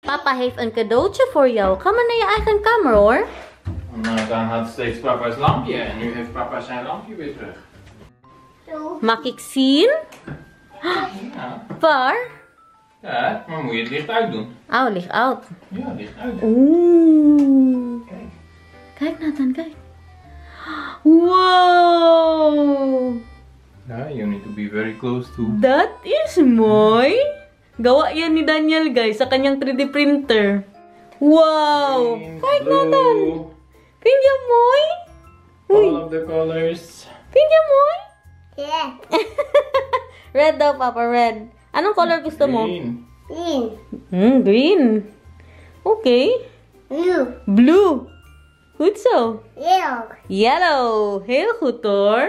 Papa heeft een cadeautje voor jou. Ga maar naar je eigen kamer hoor. Dan had steeds papa's lampje en nu heeft papa zijn lampje weer terug. Mag ik zien? Ja, Waar? ja, maar moet je het licht uitdoen. Oh, licht uit. Ja, licht uit. Oeh. Kijk. Kijk Nathan, kijk. Wow. Ja, you need to be very close to. That is mooi. Gawa yan ni Daniel guys sa kanyang 3D printer. Wow. Green, Kijk blue, Nathan. Vind je mooi? all of the colors. Vind je mooi? Yeah. Red daw, Papa, red. Anong color gusto mo? Green. Green. Green. Okay. Blue. Blue. Goed zo. Yellow. Yellow. Heel goed hoor.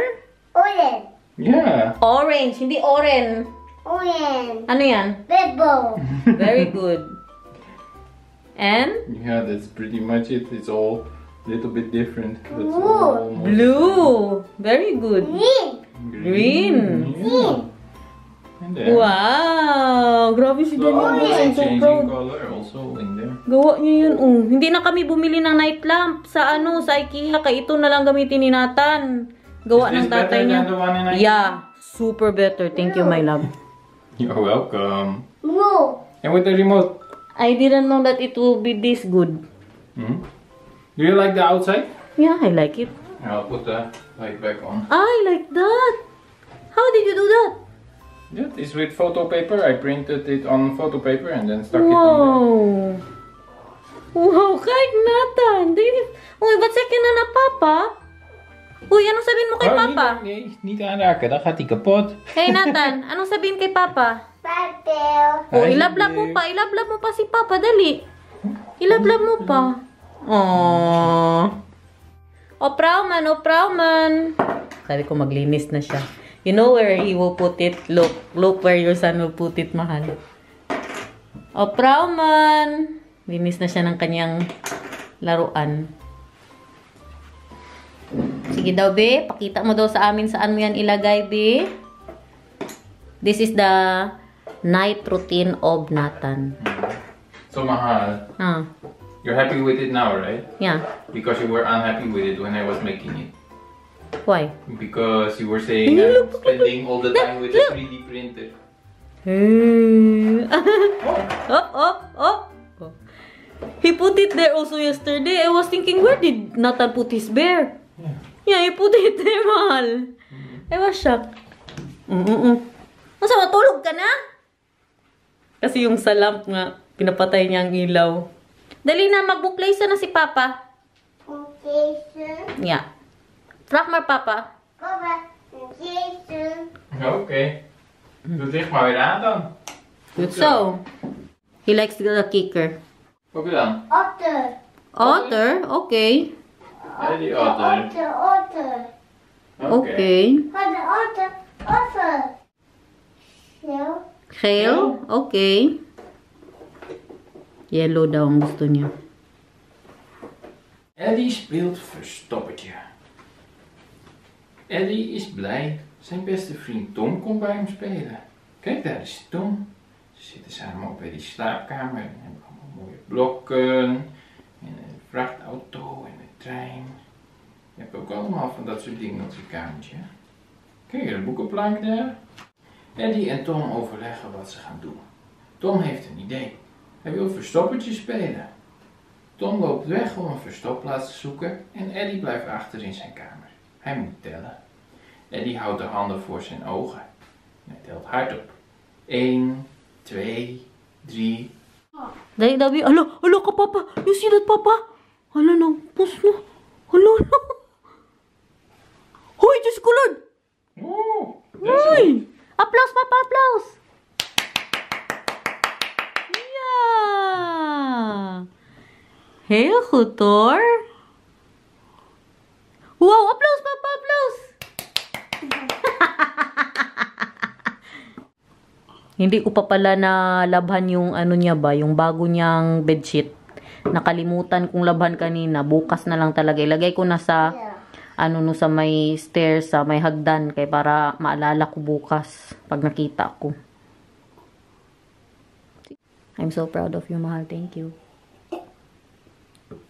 Orange. Yeah. Orange, hindi oren. Orange. Ano yan? Purple. Very good. And? Yeah, that's pretty much it. It's all a little bit different. But it's Blue. all almost Blue. Very good. Green. Green. Yeah. And then Wow. Grabe si Daniel. I'm so changing proud. color also in there. Gawa niya yun. Oh. Hindi na kami bumili ng night lamp sa sa IKEA. Kaya ito na lang gamitin ni Nathan. Gawa Is ng this better tatay niya. than the one in IKEA? Yeah. Super better. Thank you, my love. You're welcome. Blue. And with the remote. I didn't know that it will be this good. Hmm? Do you like the outside? Yeah, I like it. I'll put the light back on. I like that. How did you do that? That is with photo paper. I printed it on photo paper and then stuck it on Wow. Wow, kijk Nathan. Uy, wat zeg je nou naar papa? Uy, anong sabihin mo kay there. papa? Nee, niet aanraken. Dan gaat hij kapot. Hey Nathan, anong sabihin kay papa? Purple. Oh, ilablab mo pa. Ilablab mo pa si papa. Dali. Ilablab mo pa. Aww. O Prauman, o Prauman. Sabi ko maglinis na siya. You know where he will put it? Look. Look where your son will put it, mahal. O Prauman. Linis na siya ng kanyang laruan. Sige daw, be. Pakita mo daw sa amin saan mo yan ilagay, be. This is the night routine of Nathan. So mahal. Ah, You're happy with it now, right? yeah. Because you were unhappy with it when I was making it. Why? Because you were saying I'm spending all the time with the 3D printer. Oh. He put it there also yesterday. I was thinking, where did Nathan put his bear? Yeah, he put it there, mahal. I was shocked. Masa matulog ka na? Kasi yung sa lamp nga, pinapatay niya ang ilaw. Dali na, mag-bookplace na si Papa. Jason. Yeah. Vraag maar Papa. Papa. Jason. Oké. Doe het licht maar weer aan dan. Good so. He likes the kicker. Wat dan? Otter. Otter? Okay. Ja, die otter. Otter. Otter. Okay. Wat een otter. Otter. Sneeuw. Geel? Okay. Yellow daw ang gusto niya. Eddie speelt verstoppertje. Eddie is blij. Zijn beste vriend Tom komt bij hem spelen. Kijk, daar is Tom. Ze zitten samen op bij die slaapkamer en hebben allemaal mooie blokken. En een vrachtauto en een trein. Je hebt ook allemaal van dat soort dingen op je kamertje. Kijk, de boekenplank daar. Eddie en Tom overleggen wat ze gaan doen. Tom heeft een idee. Hij wil verstoppertje spelen. Tom loopt weg om een verstopplaats te zoeken en Eddie blijft achter in zijn kamer. Hij moet tellen. Eddie houdt de handen voor zijn ogen. En hij telt hardop. 1, 2, 3. Dali, Dabi. Alo ka, Papa. You see that, Papa? Alo na. Pus na. Alo. Hoy, Diyos ko, Lord. Oeh, Hoy. Applaus, Papa. Applaus. Ja. Heel goed, hoor. Wow, applaus, Papa. Applaus. Hindi ko pa pala nalabhan yung ano niya ba, yung bago niyang bedsheet. Nakalimutan kong labhan kanina. Bukas na lang talaga. Ilagay ko na sa ano no, sa may stairs, sa may hagdan kay para maalala ko bukas pag nakita ko. I'm so proud of you, mahal. Thank you.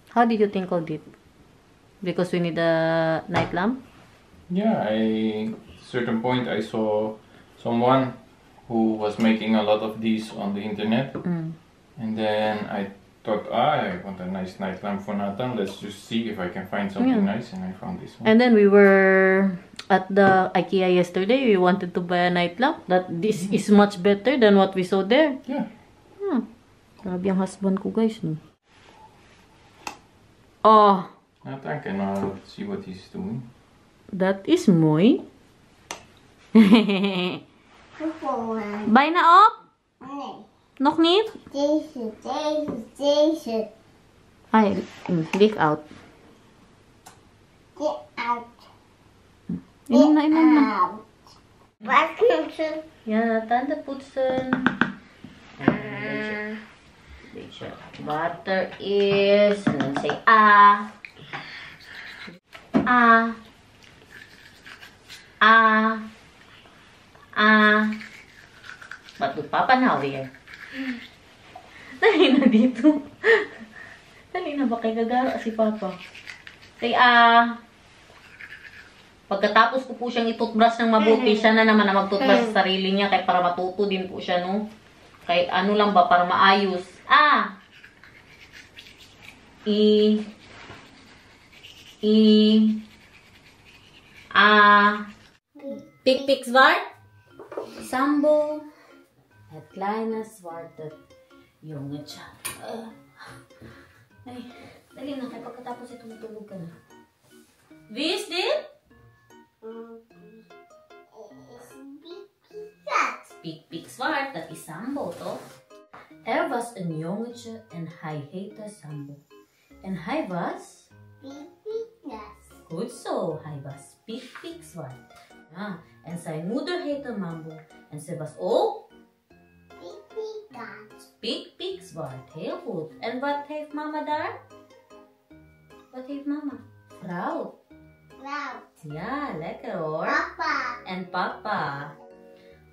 How did you think of it? Because we need a night lamp? Yeah, at a certain point I saw someone who was making a lot of these on the internet. And then I thought, I want a nice night lamp for Nathan. Let's just see if I can find something nice, and I found this one. And then we were at the IKEA yesterday. We wanted to buy a night lamp. This is much better than what we saw there. Yeah. Grabe ang husband ko, guys. No? Oh, Nathan can now see what he's doing. that is mooi. Volgende. Bijna op? Nee. Nog niet? Deze. Ay, lig out. Get out. Inom na. Out. Wat moet ze? Ja, tanden poetsen. Beetje water is. En dan say ah. Ah. Ah. Ah. What do Papa now here? Dali na dito. Dali na ba kay gagara si Papa? Say ah. Pagkatapos ko po siyang itutbrush ng mabuti, siya na naman na magtutbrush sa sarili niya kaya para matuto din po siya, no? Kahit ano lang ba, para maayos. Ah! Pik zwart. Sambo. Het kleine zwarte jongetje. Ay, dali na kaya pagkatapos ito matulog ka na. Wie is dit? Pik zwart, dat is Sambo, toch? Er was een jongetje en hij heette Sambo. En hij was... Goed zo, hij was pik zwart. Ja, en zijn moeder heette Mambo. En ze was ook... Pik zwart, heel goed. En wat heeft mama daar? Wat heeft mama? Vrouw. Ja, lekker hoor. Papa. En papa.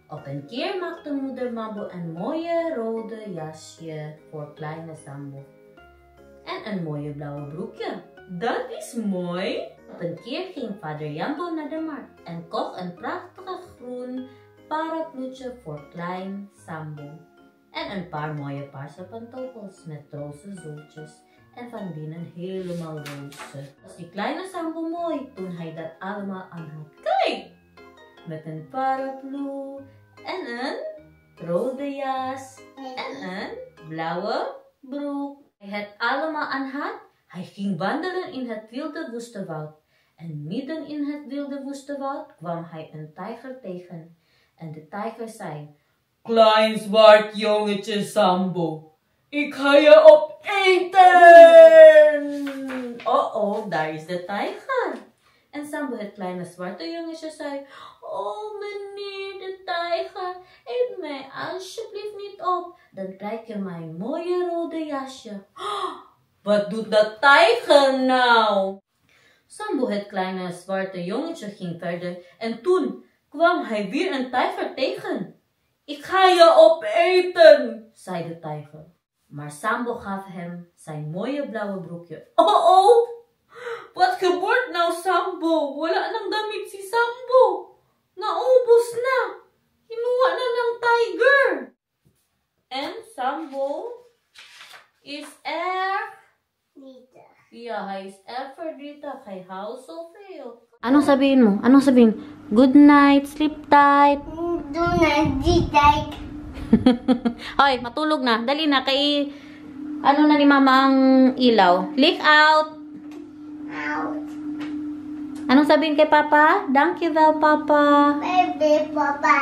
Op een keer maakte moeder Mambo een mooie rode jasje voor kleine Sambo. En een mooie blauwe broekje. Dat is mooi. Op een keer ging vader Jambo naar de markt en kocht een prachtige groen parapluutje voor klein Sambo. En een paar mooie paarse pantoffels met roze zoeltjes en van binnen helemaal roze. Was die kleine Sambo mooi toen hij dat allemaal aan had. Kijk! Met een paraplu en een rode jas en een blauwe broek. Hij het allemaal aan had. Hij ging wandelen in het wilde woeste woud. En midden in het wilde woeste woud kwam hij een tijger tegen. En de tijger zei: Klein zwart jongetje Sambo, ik ga je opeten! Oh, daar is de tijger. En Sambo, het kleine zwarte jongetje, zei: Oh meneer de tijger, eet mij alsjeblieft niet op. Dan krijg je mijn mooie rode jasje. Wat doet dat tijger nou? Sambo, het kleine zwarte jongetje, ging verder en toen kwam hij weer een tijger tegen. Ik ga je opeten, zei de tijger. Maar Sambo gaf hem zijn mooie blauwe broekje. Oh, wat gebeurt nou Sambo? Wala nang damit si Sambo. Naubos na. Kinuha na ng tiger. En Sambo is erg... Ja, hij is erg verdrietig. Hij houdt zoveel. Anong sabihin mo? Anong sabihin? Good night, sleep tight. Doe na die tijd. Hoy, matulog na. Dali na. Kay, ano na ni mama ang ilaw? Leak out. Out. Anong sabihin kay papa? Thank you well, papa. Baby, papa.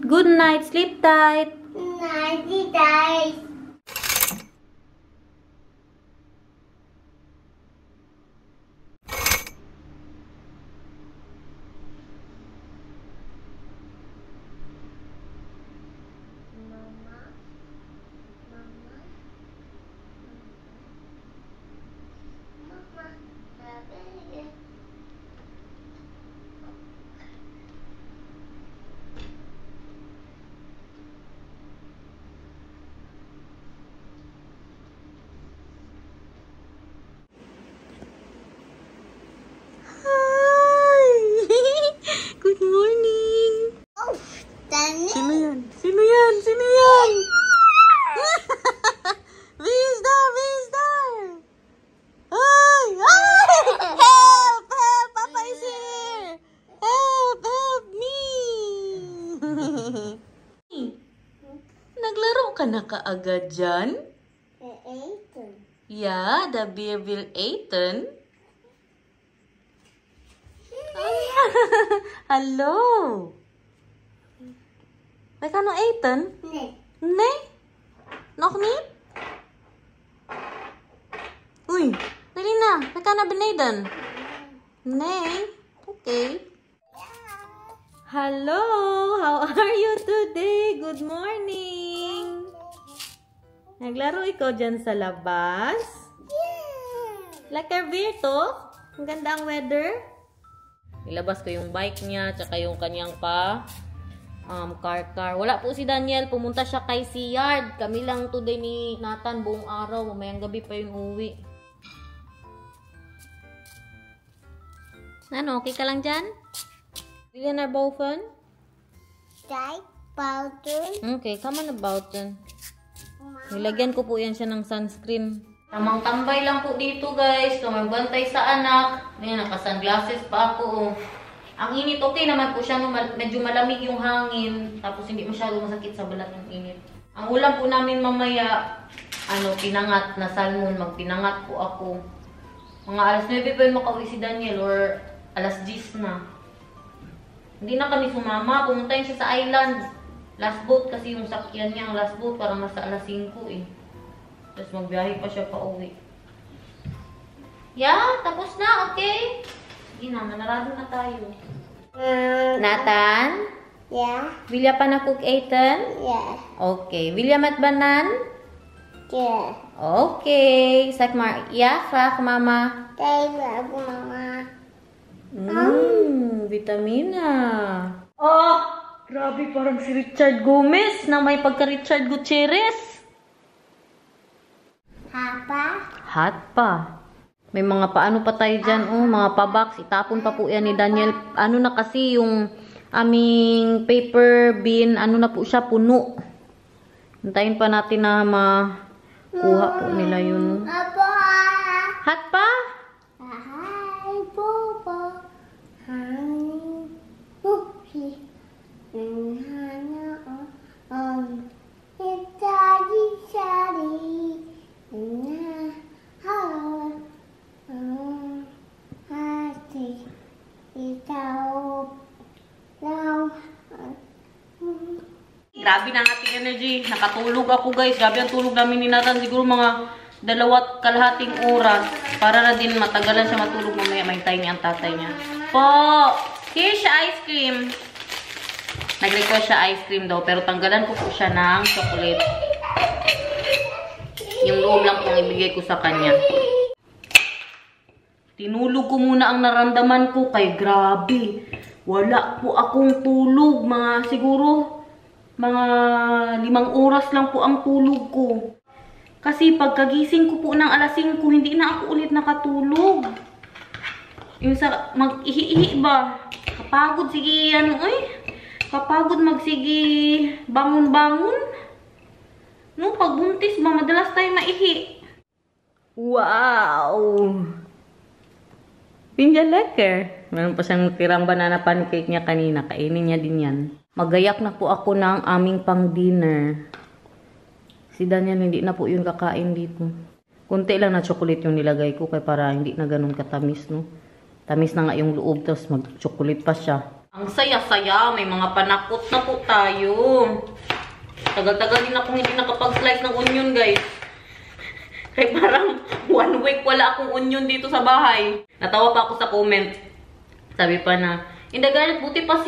Good night, sleep tight. Na die tijd. kaagad dyan? Yeah, the beer will eaten. Hello. May ka no eaten? Ne? Nog niet? Uy, dali na. May ka na beneden? Nee. Okay. Hello, how are you today? Good morning. Naglaro ikaw dyan sa labas? Lekker weer, toch? Ang ganda ang weather. Nilabas ko yung bike niya, tsaka yung kanyang car. Wala po si Daniel. Pumunta siya kay Seayard. Kami lang today ni Nathan buong araw. Mamayang gabi pa yung uwi. Ano, okay ka lang dyan? William naar boven? Kijk, buiten. Okay, come on about it. Nilagyan ko po yan siya ng sunscreen. Tamang tambay lang po dito guys. Magbantay sa anak. Ayan, naka-sunglasses pa ako. Ang init, okay naman po siya. Medyo malamig yung hangin. Tapos hindi masyado masakit sa balat ng init. Ang ulam po namin mamaya, pinangat na salmon. Magpinangat po ako. Mga alas 9 pa yun makauwi si Daniel or alas 10 na. Hindi na kami sumama. Pumunta yun siya sa island. Last boat kasi yung sakyan niya. Ang last boat parang nasa alas 5 eh. Tapos magbiyahe pa siya pa uwi. Yeah, tapos na. Okay. Sige na, manarado na tayo. Nathan? Ja. Wil je pannenkoek eten? Ja. Okay. Wil je met banaan? Ja. Okay. Zeg maar, ja, vraag mama. Kijk, mama. Vitamina. Oh, grabe parang si Richard Gomez na may pagka-Richard Gutierrez. Papa. Hot pa. May mga paano pa tayo dyan, mga pa-box. Itapon pa po yan ni Daniel. Ano na kasi yung aming paper bin, na po siya, puno. Hintayin pa natin na makuha po nila yun. Papa. Hot pa? Hi, Papa. Hi. Oopsie. Grabe na ang ating energy. Nakatulog ako guys. Grabe ang tulog namin ni Nathan. Siguro mga 2.5 oras. Para na din matagalan siya matulog mamaya. May time ang tatay niya. Po! Here's siya ice cream. Nag-request siya ice cream daw. Pero tanggalan ko po siya ng chocolate. Yung loob lang pong ibigay ko sa kanya. Tinulog ko muna ang naramdaman ko. Kay grabe. Wala po akong tulog. Siguro mga 5 oras lang po ang tulog ko. Kasi pagkagising ko po ng alas 5, hindi na ako ulit nakatulog. Yung sa mag-ihi-ihi ba? Kapagod sige kapagod magsige bangun-bangun. No, pagbuntis ba, madalas tayo maihi. Wow! Pinja lekker. Meron pa siyang tirang banana pancake niya kanina. Kainin niya din yan. Magayak na po ako ng aming pang-dinner. Si Daniel hindi na po yung kakain dito. Kunti lang na chocolate yung nilagay ko kaya para hindi na ganun katamis, no? Tamis na nga yung loob, tapos mag-chocolate pa siya. Ang saya-saya, may mga panakot na po tayo. Tagal-tagal din akong hindi nakapag-slice ng onion, guys. Kaya parang 1 week wala akong onion dito sa bahay. Natawa pa ako sa comment. Sabi pa na, Indagalit, buti pa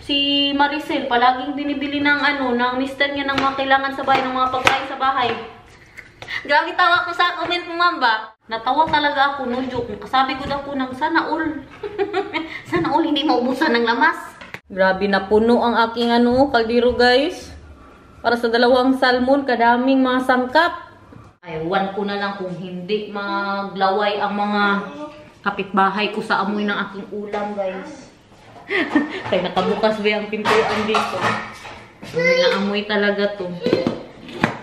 si Maricel, palaging binibili ng ng mister niya ng mga kailangan sa bahay, ng mga pagkain sa bahay. Grabe tawa ko sa comment mo, mamba. Natawa talaga ako, no joke. Kasabi ko daw po ng sana all. Sana all hindi maubusan ng lamas. Grabe na puno ang aking kaldero, guys. Para sa 2 salmon, kadaming mga sangkap. Aywan ko na lang kung hindi maglaway ang mga kapitbahay ko sa amoy ng aking ulam, guys. Kaya nakabukas ba ang pintuan dito. Naamoy talaga to.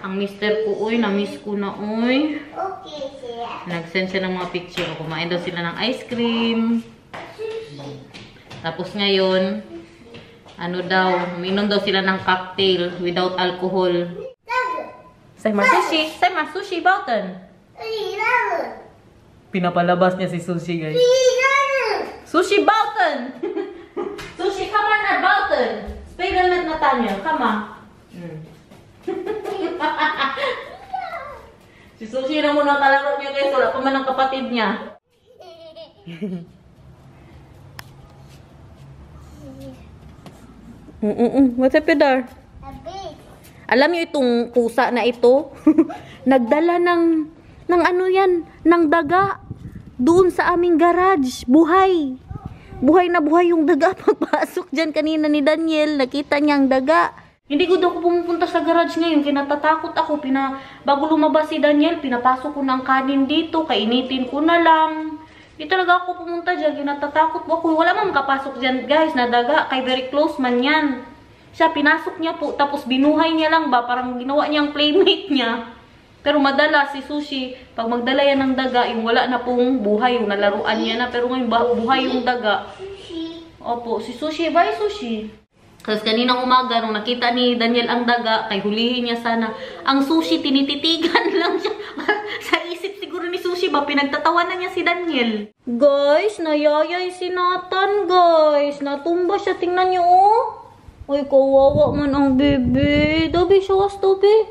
Ang mister ko, na-miss ko na, Okay, siya. Nag-send siya ng mga picture. Kumain daw sila ng ice cream. Tapos ngayon, uminom daw sila ng cocktail without alcohol. Say more sushi. Say more sushi, Balton. Pinapalabas niya si Sushi, guys. Sushi, Balton! Sushi, come on na, Balton! Spider-Man Nathaniel, come on. Si Sushi na muna kalaro niya, guys. Wala pa man ang kapatid niya. What's up, Pedar? Alam niyo itong pusa na ito? Nagdala ng ano yan, ng daga. Doon sa aming garage. Buhay. Buhay na buhay yung daga. Pagpasok dyan kanina ni Daniel, nakita niya ang daga. Hindi ko daw pumupunta sa garage ngayon. Kinatatakot ako. Bago lumabas si Daniel, pinapasok ko ng kanin dito. Kainitin ko na lang. Hindi talaga ako pumunta dyan. Kinatatakot ako. Wala man makapasok dyan, guys, na daga. Kay very close man yan. Siya, pinasok niya po, tapos binuhay niya lang ba, parang ginawa niyang playmate niya. Pero madalas si Sushi, pag magdala yan ng daga, yung wala na pong buhay, yung nalaruan niya na, pero ngayon buhay yung daga. Opo, si Sushi, bye Sushi. Kasi kaninang umaga, nung nakita ni Daniel ang daga, kay hulihin niya sana, ang Sushi, tinititigan lang siya. Sa isip siguro ni Sushi ba, pinagtatawanan niya si Daniel. Guys, nayayay si Nathan, guys. Natumba siya, tingnan niyo, oh. Ay, kawawa man ang bebe. Dabi siya, was dabi.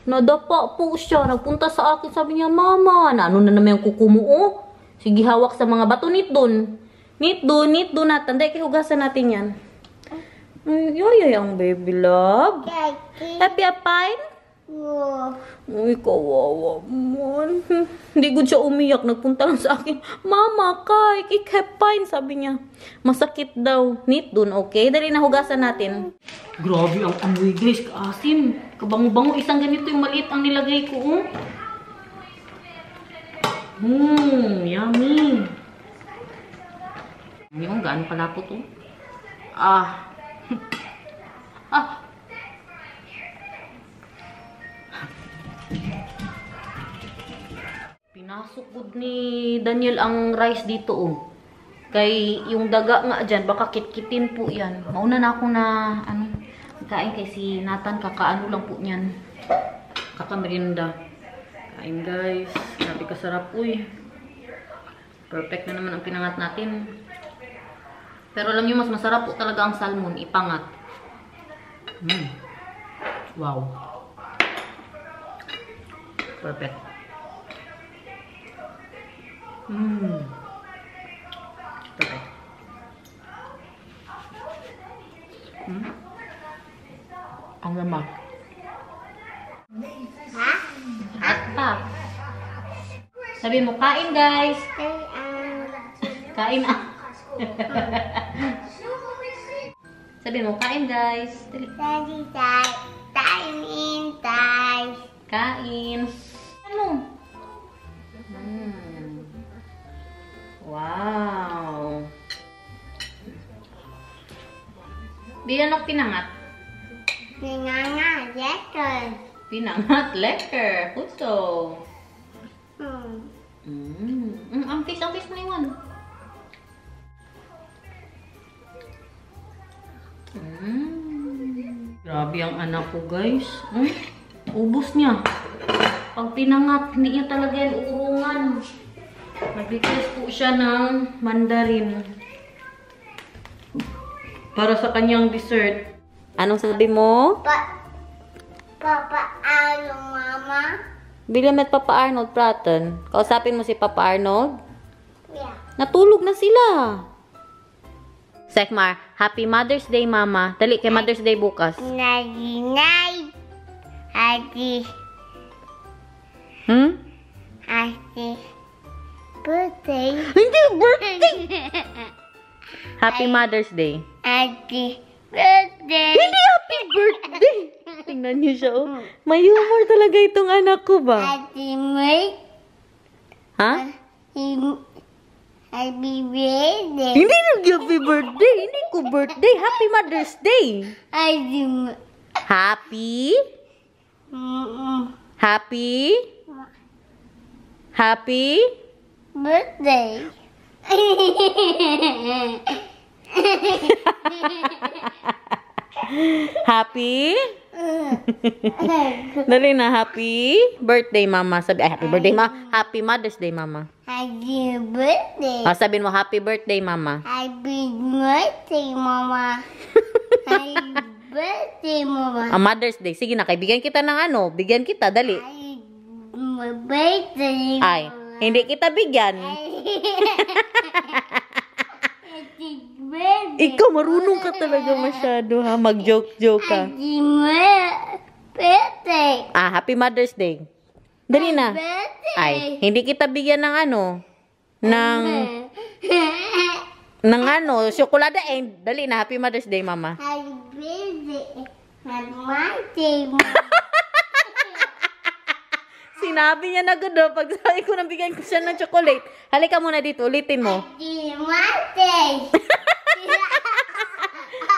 Nadapa po siya. Nagpunta sa akin, sabi niya, Mama, na ano na naman yung kuko mo, oh. Sige, hawak sa mga bato. Nit dun. Nit dun natin. Dahil hugasan natin yan. Ay, ay, ang baby love. Happy apine? Uy, kawawa man. Hindi ko siya umiyak. Nagpunta lang sa akin, Mama, kay, ikepine, sabi niya. Masakit daw. Nit dun, okay? Dali na hugasan natin. Grabe ang amoy, guys. Kaasim. Kabango-bango. Isang ganito yung maliit ang nilagay ko, oh. Yummy. Yung gaano kalapot, oh. Pinasok gud ni Daniel ang rice dito, oh. Kay yung daga nga dyan, baka kitkitin po yan. Mauna na ako na, kain kay si Nathan, kakaano lang po niyan. Kakamerinda. Kain, guys. Grabe kasarap, uy. Perfect na naman ang pinangat natin. Pero alam niyo, mas masarap po talaga ang salmon, ipangat. Wow. Perfect. Perfect. Ang lamang. Hot pa. Sabi mo, kain, guys. Kain ah. Sabi mo, kain, guys. Dali. Kain. Ano? Wow. Bilang pinangat. Pinangat, lekker. Pinangat, lekker. Puso. Ang fish mo iwan. Grabe ang anak ko, guys. Ubus niya. Pag pinangat, hindi niya talaga yan uurungan. Nag-request po siya ng mandarin. Para sa kanyang dessert. Anong sabi mo? Papa Arnold, Mama. Bilhin met Papa Arnold, Praten. Kausapin mo si Papa Arnold? Yeah. Natulog na sila. Sekmar, Happy Mother's Day, Mama. Dali, kay Mother's Day bukas. Night. Happy. Happy birthday. Hindi, birthday! Happy Mother's Day. Happy birthday. Hindi happy birthday! Tingnan niyo siya, oh. May humor talaga itong anak ko ba? Happy birthday. Ha? Happy birthday. Hindi nag-happy birthday. Hindi ko birthday. Happy Mother's Day. Happy? Happy? Happy? Birthday. Happy? Dali na, happy birthday, mama. Sabi, ay, happy birthday, ma. Happy Mother's Day, mama. Happy birthday. Sabihin mo, happy birthday, mama. Happy birthday, Mama. Happy birthday, Mama. Mother's Day. Sige na, kaibigan kita ng ano. Bigyan kita, dali. Happy birthday, Ay, hindi kita bigyan. Happy birthday. Ikaw, marunong ka talaga masyado, ha? Mag-joke-joke ka. Happy birthday. Happy Mother's Day. Dali na. Birthday. Ay, hindi kita bigyan ng ano. Ng ano, tsokolada. Dali na, Happy Mother's Day, mama. Happy birthday. Happy birthday, Mama. Sinabi niya na gano'n. Pag sabi ko nang bigyan ko siya ng chocolate. Halika muna dito, ulitin mo. Happy birthday.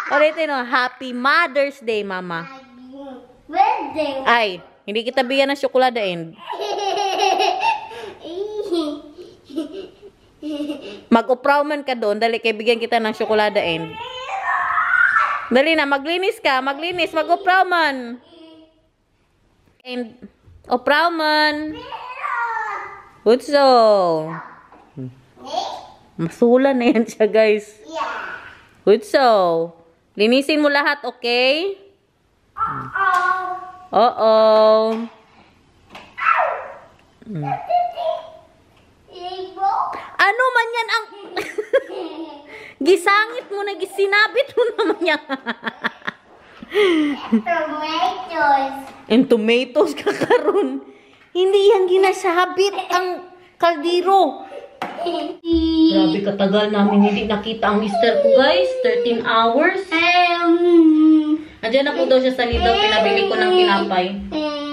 Ulitin mo, Happy Mother's Day, mama. Happy birthday. Ay, hindi kita bigyan ng tsokolada. Mag-uprowman ka doon. Dali, kay bigyan kita ng tsokolada. Dali na, maglinis ka. Maglinis, mag-uprowman. Uprowman. Utso. Masula na yan siya, guys. Utso. Linisin mo lahat, okay? Oo. Ano man yan ang... Gisangit mo na, gisinabit mo naman yan. Tomatoes. And tomatoes kakaroon. Hindi yan ginasabit ang kaldero. Grabe katagal namin hindi nakita ang mister ko, guys. 13 hours. Andiyan na po daw siya sa Lidl. Pinabili ko ng tinapay.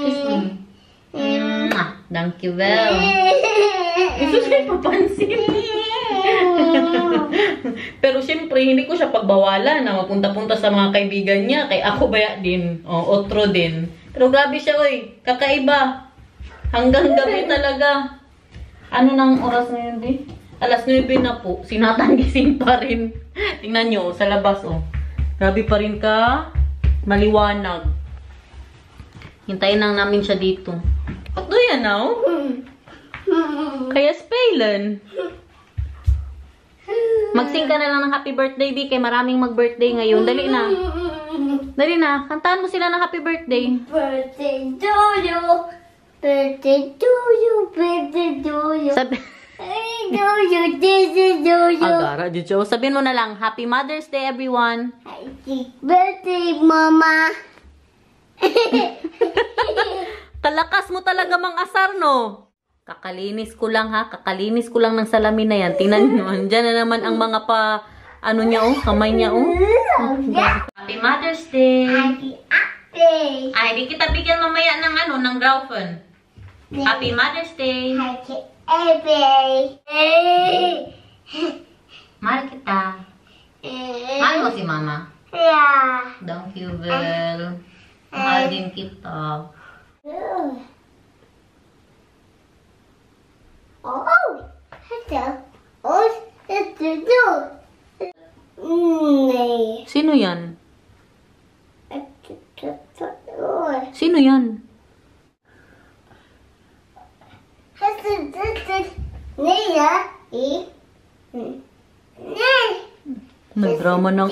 Kiss me. Thank you well. Isus may papansin. Pero syempre, hindi ko siya pagbawalan na mapunta-punta sa mga kaibigan niya. Kay ako baya din. Otro din. Pero grabe siya, oy. Kakaiba. Hanggang gabi talaga. Ano nang oras ngayon, di? Alas 9 na po. Sinatang gising pa rin. Tingnan nyo, sa labas, oh. Grabe pa rin ka. Maliwanag. Hintayin lang namin siya dito. What do you know? Kaya spelen. Magsing ka na lang ng happy birthday, Bi. Kay maraming mag-birthday ngayon. Dali na. Dali na. Kantahan mo sila ng happy birthday. Birthday to you. Birthday to you. Birthday to you. Sabi... Do you. This is do you. Agara, Diyo. Sabihin mo na lang, Happy Mother's Day, everyone. Happy birthday, Mama. Talakas mo talaga mang asar, no? Kakalinis ko lang, ha? Kakalinis ko lang ng salamin na yan. Tingnan nyo. Andyan na naman ang mga ano niya, oh. Kamay niya, oh. Happy Mother's Day. Happy birthday. Ay, di kita bigyan mamaya ng ng graufen. Happy Mother's Day. Happy birthday. Mahal kita. Mahal mo si Mama. Yeah. Thank you, Bel. Mahal din kita. Oh, hello. Oh, hello. Sino yan? Sino yan? Nagdrama ng...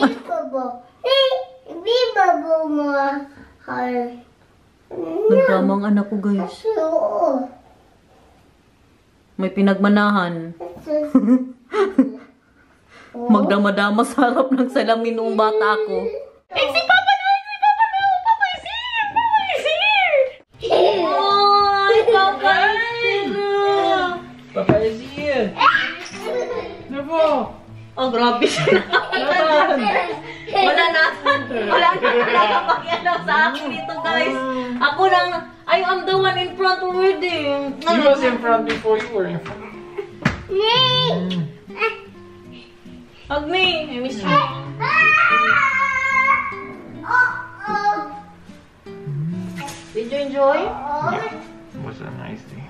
Nagdrama ang anak ko, guys. May pinagmanahan. Magdama-dama sa harap ng salamin noong bata ako. Eh, si Papa na! Si Papa na! Papa is here! Papa is here! Oh, Papa is here! Papa is here. Nevo. Oh, grabe siya na. Wala na pakialam sa akin dito, guys. Ako lang, I'm the one in front already. You was in front before you were in front. Hug me. I miss you. Did you enjoy? It was a nice day.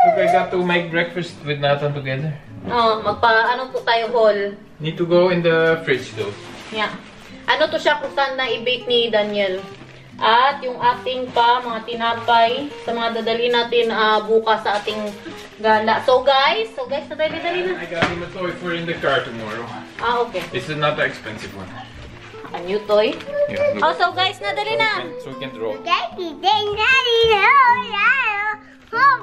Look, I got to make breakfast with Nathan together. Oh, ano po tayo haul. Need to go in the fridge though. Yeah. Ano to siya kung saan na-i-bake ni Daniel. At yung ating pa, mga tinapay, sa mga dadali natin bukas sa ating gala. So guys, dali na. I got him a toy for in the car tomorrow. Okay. This is not an expensive one. A new toy. Yeah, look. Oh, so guys, nadali na. So we can draw. Daddy, daddy, oh, yeah. Oh,